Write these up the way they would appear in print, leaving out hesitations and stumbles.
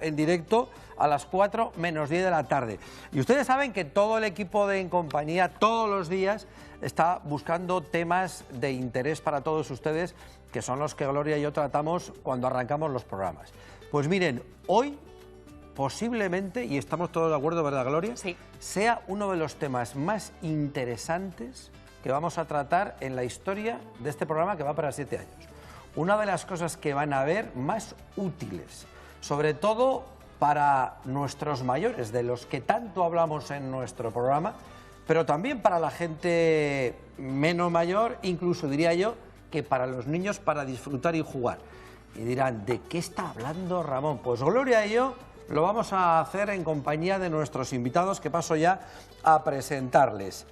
en directo a las 4 menos 10 de la tarde. Y ustedes saben que todo el equipo de En Compañía, todos los días, está buscando temas de interés para todos ustedes, que son los que Gloria y yo tratamos cuando arrancamos los programas. Pues miren, hoy posiblemente, y estamos todos de acuerdo, ¿verdad, Gloria? Sí. Sea uno de los temas más interesantes que vamos a tratar en la historia de este programa, que va para 7 años. Una de las cosas que van a ver más útiles, sobre todo para nuestros mayores, de los que tanto hablamos en nuestro programa, pero también para la gente menos mayor, incluso diría yo, que para los niños, para disfrutar y jugar. Y dirán, ¿de qué está hablando Ramón? Pues Gloria y yo lo vamos a hacer en compañía de nuestros invitados, que paso ya a presentarles.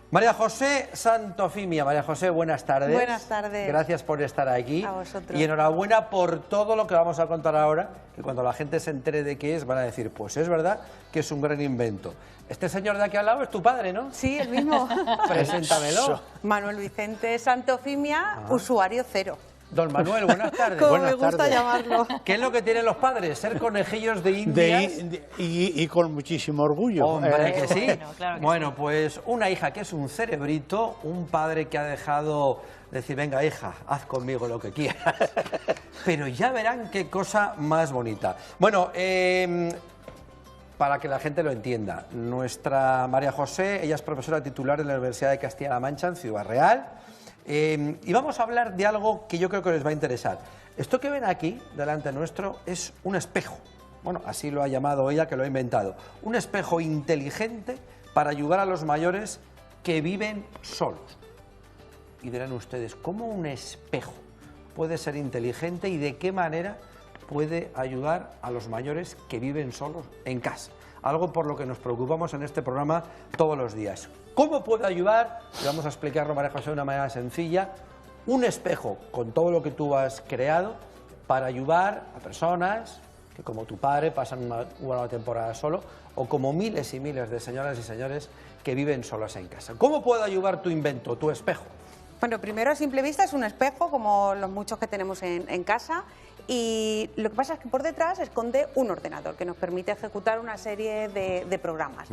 María José Santofimia. María José, buenas tardes. Buenas tardes. Gracias por estar aquí. A vosotros. Y enhorabuena por todo lo que vamos a contar ahora, que cuando la gente se entere de qué es, van a decir, pues es verdad que es un gran invento. Este señor de aquí al lado es tu padre, ¿no? Sí, el mismo. Preséntamelo. Manuel Vicente Santofimia, usuario cero. Don Manuel, buenas tardes. Como Buenas me gusta tardes. llamarlo. ¿Qué es lo que tienen los padres? Ser conejillos de indias. Y con muchísimo orgullo. Hombre, que sí. Bueno, claro que Bueno, sí. pues una hija que es un cerebrito, un padre que ha dejado decir, venga hija, haz conmigo lo que quieras. Pero ya verán qué cosa más bonita. Bueno, para que la gente lo entienda, nuestra María José, ella es profesora titular en la Universidad de Castilla-La Mancha, en Ciudad Real. Y vamos a hablar de algo que yo creo que les va a interesar. Esto que ven aquí, delante nuestro, es un espejo. Bueno, así lo ha llamado ella, que lo ha inventado. Un espejo inteligente para ayudar a los mayores que viven solos. Y dirán ustedes, ¿cómo un espejo puede ser inteligente y de qué manera puede ayudar a los mayores que viven solos en casa? Algo por lo que nos preocupamos en este programa todos los días. ¿Cómo puede ayudar? Y vamos a explicarlo, María José, de una manera sencilla. Un espejo con todo lo que tú has creado para ayudar a personas que, como tu padre, pasan una temporada solo, o como miles y miles de señoras y señores que viven solas en casa. ¿Cómo puede ayudar tu invento, tu espejo? Bueno, primero a simple vista es un espejo, como los muchos que tenemos en casa, y lo que pasa es que por detrás esconde un ordenador que nos permite ejecutar una serie de programas.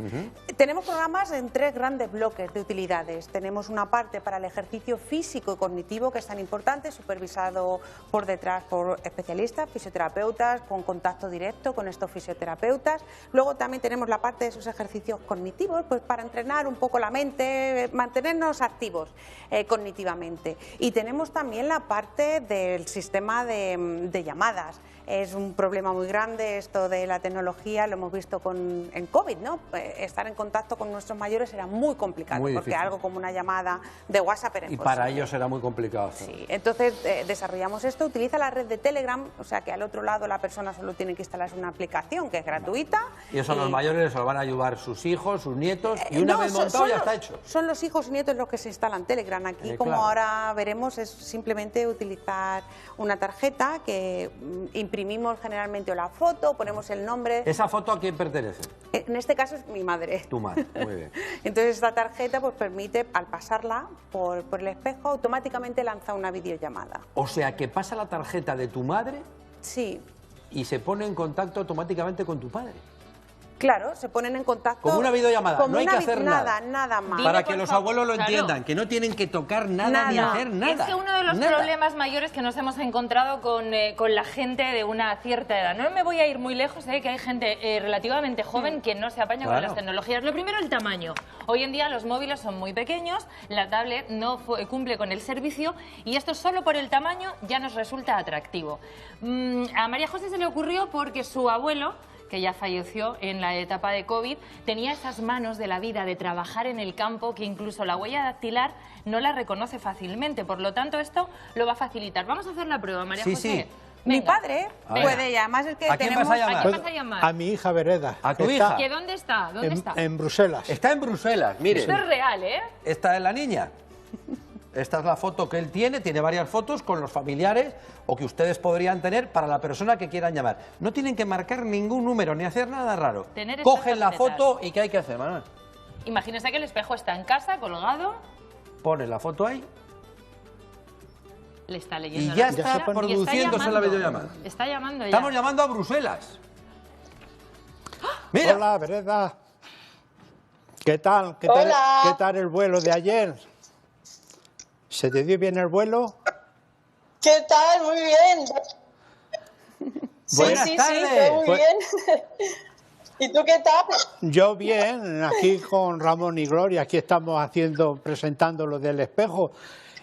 Tenemos programas en 3 grandes bloques de utilidades. Tenemos una parte para el ejercicio físico y cognitivo, que es tan importante, supervisado por detrás por especialistas, fisioterapeutas, con contacto directo con estos fisioterapeutas. Luego también tenemos la parte de esos ejercicios cognitivos, pues para entrenar un poco la mente, mantenernos activos cognitivamente. Y tenemos también la parte del sistema de llamadas. Es un problema muy grande esto de la tecnología, lo hemos visto en COVID, ¿no? Estar en contacto con nuestros mayores era muy complicado, Muy porque difícil. algo como una llamada de WhatsApp era Y imposible. para ellos era muy complicado. Sí, entonces desarrollamos esto, utiliza la red de Telegram, o sea que al otro lado la persona solo tiene que instalarse una aplicación que es gratuita. Y eso a los mayores se lo van a ayudar sus hijos, sus nietos, y una No, vez son- montado son ya los- está hecho. Son los hijos y nietos los que se instalan Telegram. Aquí, como claro. ahora veremos, es simplemente utilizar una tarjeta que imprimimos generalmente o la foto, ponemos el nombre. ¿Esa foto a quién pertenece? En este caso es mi madre. Tu madre, muy bien. Entonces esta tarjeta pues permite, al pasarla por el espejo, automáticamente lanza una videollamada. O sea, que pasa la tarjeta de tu madre Sí, y se pone en contacto automáticamente con tu padre. claro, se ponen en contacto. Como una videollamada, como no hay una que hacer nada. nada más. Dime, Para por que los favor, abuelos lo claro. entiendan, que no tienen que tocar nada ni Nada. hacer nada. Es que uno de los Nada. problemas mayores que nos hemos encontrado con la gente de una cierta edad, no me voy a ir muy lejos, que hay gente relativamente joven que no se apaña Claro. con las tecnologías. Lo primero, el tamaño. Hoy en día los móviles son muy pequeños, la tablet no cumple con el servicio y esto solo por el tamaño ya nos resulta atractivo. A María José se le ocurrió porque su abuelo, que ya falleció en la etapa de COVID, tenía esas manos de la vida de trabajar en el campo que incluso la huella dactilar no la reconoce fácilmente. Por lo tanto, esto lo va a facilitar. Vamos a hacer la prueba, María Sí, José. sí. Mi Venga. padre Venga. puede, y además es que ¿A quién tenemos... vas a llamar? ¿A quién vas a llamar? A mi hija Vereda. ¿A tu que hija? está ¿Que dónde está? ¿Dónde está? en Bruselas. Está en Bruselas, mire. Esto es real, ¿eh? Esta es la niña. Esta es la foto que él tiene varias fotos con los familiares o que ustedes podrían tener para la persona que quieran llamar. No tienen que marcar ningún número ni hacer nada raro. Tener estas Cogen la tarjetas. foto y ¿qué hay que hacer, Manuel? Imagínese que el espejo está en casa, colgado, Ponen la foto ahí le está leyendo. y ya la- está se pone- produciéndose la llamando. videollamada. Está llamando ya. Estamos llamando a Bruselas. Mira. Hola, Vereda. ¿Qué tal? Hola. ¿Qué tal el vuelo de ayer? ¿Se te dio bien el vuelo? ¿Qué tal? Muy bien. Buenas sí, tardes. fue muy Pues- bien. ¿Y tú qué tal? Yo bien, aquí con Ramón y Gloria, aquí estamos presentando lo del espejo.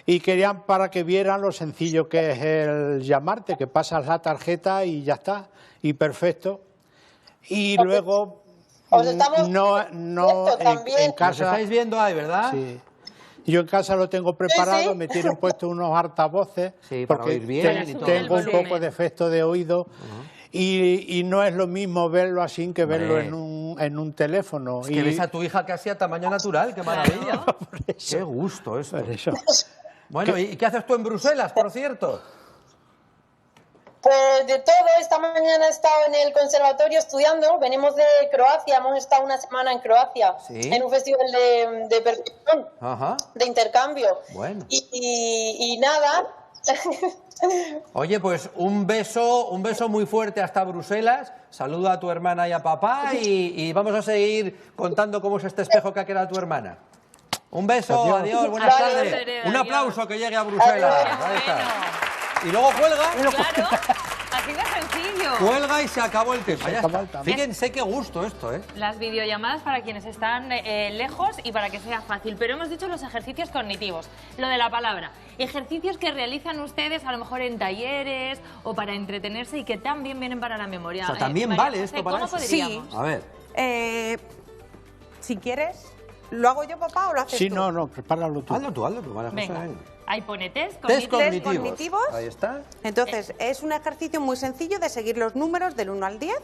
Y querían para que vieran lo sencillo que es el llamarte, que pasas la tarjeta y ya está, y perfecto. Y luego, Os estamos no, viendo también. en Nos casa... estáis viendo ahí, ¿verdad? Sí. Yo en casa lo tengo preparado, sí. me tienen puesto unos altavoces, Sí, para porque oír bien y todo. tengo un El volumen. poco de efecto de oído, y no es lo mismo verlo así que verlo Hombre. en un teléfono. Es que ves a tu hija casi a tamaño natural, qué maravilla. Qué gusto esto. Por eso. Bueno, ¿y qué haces tú en Bruselas, por cierto? Pues de todo, esta mañana he estado en el conservatorio estudiando. Venimos de Croacia, hemos estado una semana en Croacia, Sí. en un festival de percusión, Ajá. de intercambio. Bueno. Y nada. Oye, pues un beso muy fuerte hasta Bruselas. Saluda a tu hermana y a papá y vamos a seguir contando cómo es este espejo que ha creado tu hermana. Un beso, adiós, buenas Vale. tardes. Adiós. Un aplauso que llegue a Bruselas. Adiós. Ahí está. Bueno. Y luego cuelga. Claro, así de sencillo. Cuelga y se acabó el tema. Ya acabó el está. tema. Fíjense qué gusto esto, ¿eh? Las videollamadas para quienes están lejos y para que sea fácil. Pero hemos dicho los ejercicios cognitivos, lo de la palabra. Ejercicios que realizan ustedes a lo mejor en talleres o para entretenerse y que también vienen para la memoria. O sea, ¿también María vale José, esto para ¿cómo eso? podríamos? A ver. Si quieres, ¿lo hago yo, papá, o lo haces Sí, tú? no, prepáralo tú. Hazlo tú, María José. Venga, venga. ahí pone test Test cognitivo. cognitivos. Ahí está. Entonces, es un ejercicio muy sencillo de seguir los números del 1 al 10,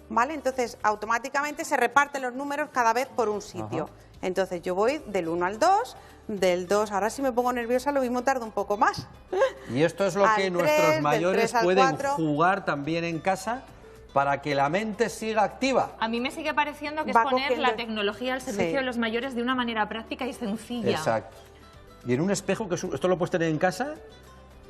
¿vale? Entonces, automáticamente se reparten los números cada vez por un sitio. Ajá. Entonces, yo voy del 1 al 2, del 2, ahora si me pongo nerviosa lo mismo tarda un poco más. Y esto es lo Al que 3, nuestros del mayores 3 al pueden 4. jugar también en casa para que la mente siga activa. A mí me sigue pareciendo que Va es poner cogiendo- la tecnología al servicio Sí. de los mayores de una manera práctica y sencilla. Exacto. Y en un espejo, que esto lo puedes tener en casa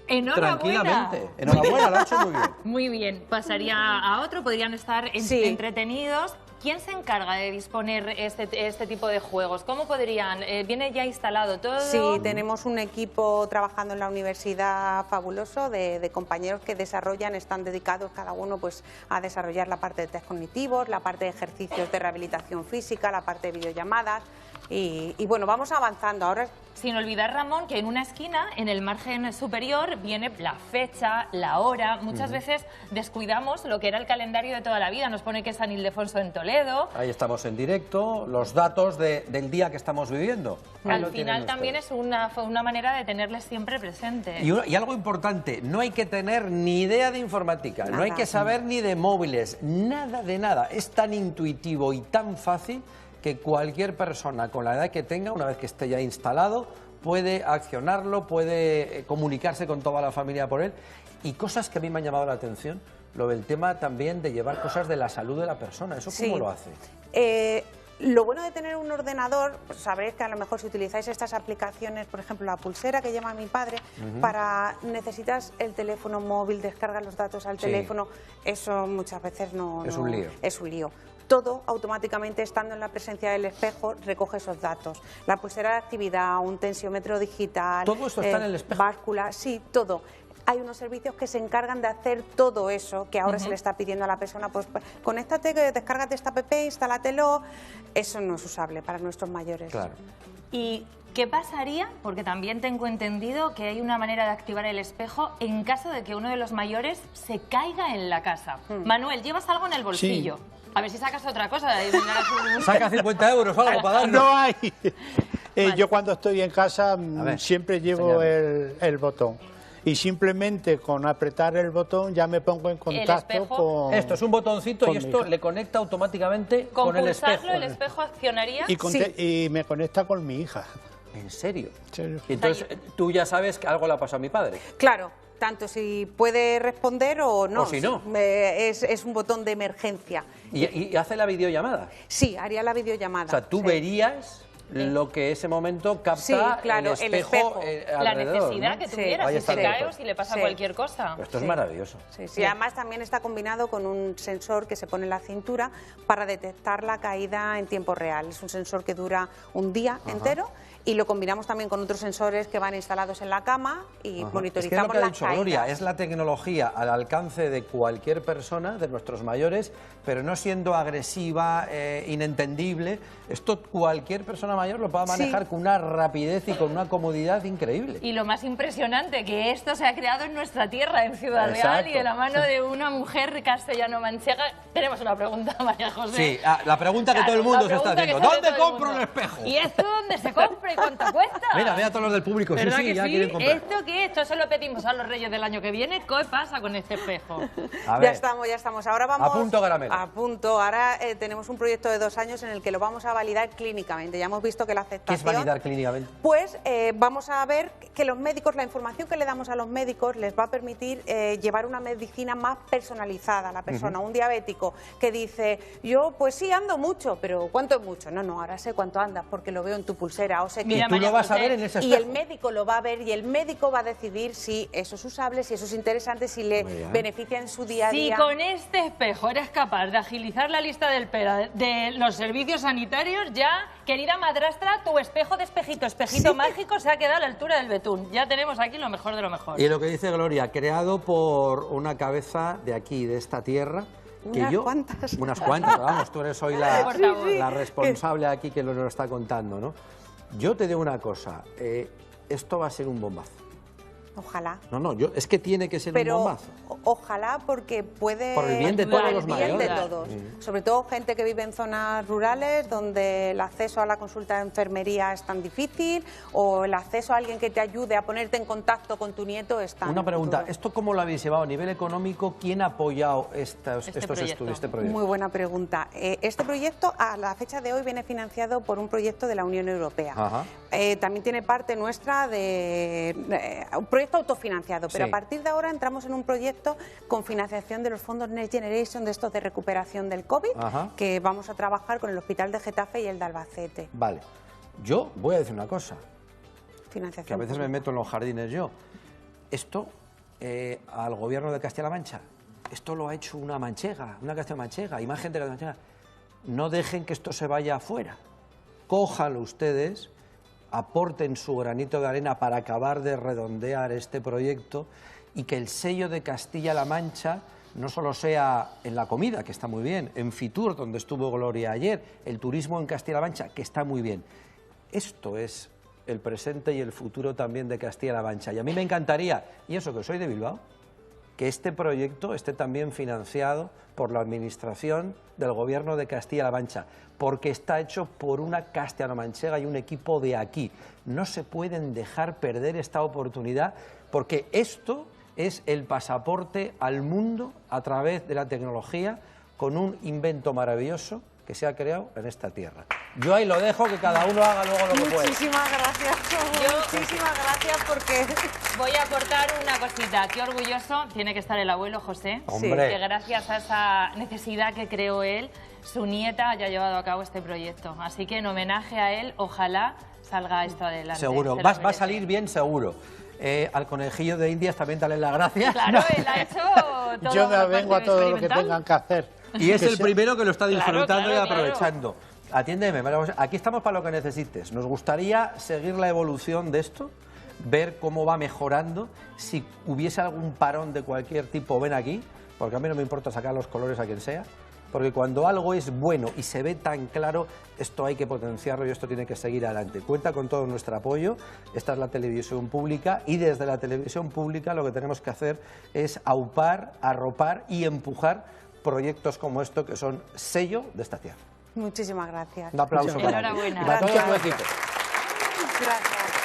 Enhorabuena. tranquilamente. Enhorabuena, lo has hecho muy bien. Muy bien, pasaría a otro, podrían estar Sí. entretenidos. ¿Quién se encarga de disponer este tipo de juegos? ¿Cómo podrían? ¿Viene ya instalado todo? Sí, tenemos un equipo trabajando en la universidad fabuloso de compañeros que desarrollan, están dedicados cada uno pues a desarrollar la parte de test cognitivos, la parte de ejercicios de rehabilitación física, la parte de videollamadas y bueno, vamos avanzando. Ahora Sin olvidar, Ramón, que en una esquina, en el margen superior, viene la fecha, la hora. Muchas veces descuidamos lo que era el calendario de toda la vida. Nos pone que es San Ildefonso en Toledo. Ahí estamos en directo, los datos del día que estamos viviendo. Ahí Al lo final tienen también ustedes. es una manera de tenerles siempre presente. Y algo importante, no hay que tener ni idea de informática, no hay Nada. que saber ni de móviles, nada de nada. Es tan intuitivo y tan fácil que cualquier persona con la edad que tenga, una vez que esté ya instalado, puede accionarlo, puede comunicarse con toda la familia por él. Y cosas que a mí me han llamado la atención, lo del tema también de llevar cosas de la salud de la persona. ¿Eso cómo Sí. lo hace? Lo bueno de tener un ordenador, pues sabréis que a lo mejor si utilizáis estas aplicaciones, por ejemplo la pulsera que llama mi padre, necesitas el teléfono móvil, descargas los datos al Sí. teléfono, eso muchas veces Es no- un lío. Es un lío. Todo automáticamente estando en la presencia del espejo recoge esos datos. La pulsera de actividad, un tensiómetro digital, ¿Todo esto está en el espejo? báscula, sí, todo. Hay unos servicios que se encargan de hacer todo eso que ahora se le está pidiendo a la persona, pues conéctate, descárgate esta app, instálatelo. Eso no es usable para nuestros mayores. Claro. ¿Y qué pasaría? Porque también tengo entendido que hay una manera de activar el espejo en caso de que uno de los mayores se caiga en la casa. Manuel, llevas algo en el bolsillo. A ver si sacas otra cosa. Saca 50 euros o algo para darnos. No hay. Vale. Yo cuando estoy en casa ver, siempre llevo enséñame. el botón. Y simplemente con apretar el botón ya me pongo en contacto espejo. con... Esto es un botoncito y con esto mi- le conecta automáticamente Con con el pulsarlo, espejo. el espejo accionaría. y me conecta con mi hija. ¿En serio? En serio. Y entonces tú ya sabes que algo le ha pasado a mi padre. Claro, tanto si puede responder o no. O si no. Es un botón de emergencia. Y hace la videollamada. Sí, haría la videollamada. O sea, tú Sí. verías lo que ese momento capta Sí, claro, el espejo, La alrededor, necesidad ¿no? que tuviera, Ahí si está se el cae espejo. o si le pasa Sí. cualquier cosa. Esto es Sí. maravilloso. Sí. Y además también está combinado con un sensor que se pone en la cintura para detectar la caída en tiempo real. Es un sensor que dura un día entero y lo combinamos también con otros sensores que van instalados en la cama y Ajá. monitorizamos es que es lo que ha las dicho caídas. Gloria, es la tecnología al alcance de cualquier persona, de nuestros mayores, pero no siendo agresiva, inentendible. Esto cualquier persona mayor lo puede manejar con una rapidez y con una comodidad increíble. Y lo más impresionante, que esto se ha creado en nuestra tierra, en Ciudad Real, Exacto. y de la mano de una mujer castellano-manchega. Tenemos una pregunta, María José. Sí, la pregunta que Claro, todo el mundo la se está pregunta que haciendo. se hace ¿Dónde todo el compro un mundo? espejo? ¿Y esto dónde se compra y cuánto cuesta? Mira, ve a todos los del público. Sí, ¿Verdad sí, que ya sí? quieren comprar. ¿Esto qué? Esto se lo pedimos a los Reyes del año que viene. ¿Qué pasa con este espejo? A ver, Ya estamos. Ahora vamos... A punto, caramelo. A punto. Ahora tenemos un proyecto de 2 años en el que lo vamos a validar clínicamente. Ya hemos visto que la ¿qué es aceptación... validar clínicamente? Pues vamos a ver que los médicos, la información que le damos a los médicos les va a permitir llevar una medicina más personalizada a la persona. Un diabético que dice, yo pues sí ando mucho, pero ¿cuánto es mucho? No, ahora sé cuánto andas porque lo veo en tu pulsera. O sé que... Mira, Y tú María lo vas a José, ver en ese Y espejo. el médico lo va a ver y el médico va a decidir si eso es usable, si eso es interesante, si le Muy bien. beneficia en su día a Si día. con este espejo eres capaz de agilizar la lista del pera de los servicios sanitarios, ya, querida madrastra, tu espejo de espejito mágico se ha quedado a la altura del betún. Ya tenemos aquí lo mejor de lo mejor. Y lo que dice Gloria, creado por una cabeza de aquí, de esta tierra, que Unas yo... cuantas. Unas cuantas, vamos, tú eres hoy Portavoz. la responsable aquí que lo está contando, ¿no? Yo te digo una cosa, esto va a ser un bombazo. Ojalá. No, es que tiene que ser Pero un bombazo. ojalá porque puede... Por el bien de por todos el los bien de mayores. todos. Sobre todo gente que vive en zonas rurales donde el acceso a la consulta de enfermería es tan difícil o el acceso a alguien que te ayude a ponerte en contacto con tu nieto es tan Una pregunta, duro. ¿esto cómo lo habéis llevado a nivel económico? ¿Quién ha apoyado estos proyecto. estudios, este proyecto? Muy buena pregunta. Este proyecto a la fecha de hoy viene financiado por un proyecto de la Unión Europea. Ajá. También tiene parte nuestra de un proyecto autofinanciado, pero Sí. a partir de ahora entramos en un proyecto con financiación de los fondos Next Generation de estos de recuperación del COVID, Ajá. que vamos a trabajar con el Hospital de Getafe y el de Albacete. Vale, yo voy a decir una cosa, Financiación que a veces me pública. meto en los jardines yo. Esto, al gobierno de Castilla-La Mancha, esto lo ha hecho una manchega, una Castilla-Manchega, y más gente de la manchega. No dejen que esto se vaya afuera. Cójanlo ustedes, aporten su granito de arena para acabar de redondear este proyecto y que el sello de Castilla-La Mancha no solo sea en la comida, que está muy bien, en Fitur, donde estuvo Gloria ayer, el turismo en Castilla-La Mancha, que está muy bien. Esto es el presente y el futuro también de Castilla-La Mancha. Y a mí me encantaría, y eso que soy de Bilbao, que este proyecto esté también financiado por la Administración del Gobierno de Castilla-La Mancha, porque está hecho por una castellano-manchega y un equipo de aquí. No se pueden dejar perder esta oportunidad, porque esto es el pasaporte al mundo a través de la tecnología, con un invento maravilloso que se ha creado en esta tierra. Yo ahí lo dejo, que cada uno haga luego lo que pueda. Muchísimas gracias, muchísimas gracias porque... Voy a aportar una cosita. Qué orgulloso tiene que estar el abuelo José. Hombre. Que gracias a esa necesidad que creó él, su nieta haya llevado a cabo este proyecto. Así que en homenaje a él, ojalá salga esto adelante. Seguro, Se lo va a merece. salir bien seguro. Al conejillo de Indias también dale las gracias. Claro, él ha hecho todo. Yo me la avengo a parte todo lo que experimental. tengan que hacer. Y es Que el sea- primero que lo está disfrutando Claro, y aprovechando. Atiéndeme, María José, aquí estamos para lo que necesites. Nos gustaría seguir la evolución de esto, ver cómo va mejorando. Si hubiese algún parón de cualquier tipo, ven aquí, porque a mí no me importa sacar los colores a quien sea, porque cuando algo es bueno y se ve tan claro, esto hay que potenciarlo y esto tiene que seguir adelante. Cuenta con todo nuestro apoyo. Esta es la televisión pública y desde la televisión pública lo que tenemos que hacer es aupar, arropar y empujar proyectos como esto que son sello de esta tierra. Muchísimas gracias. Un aplauso para ti. Enhorabuena. Y para todo tu equipo. Gracias.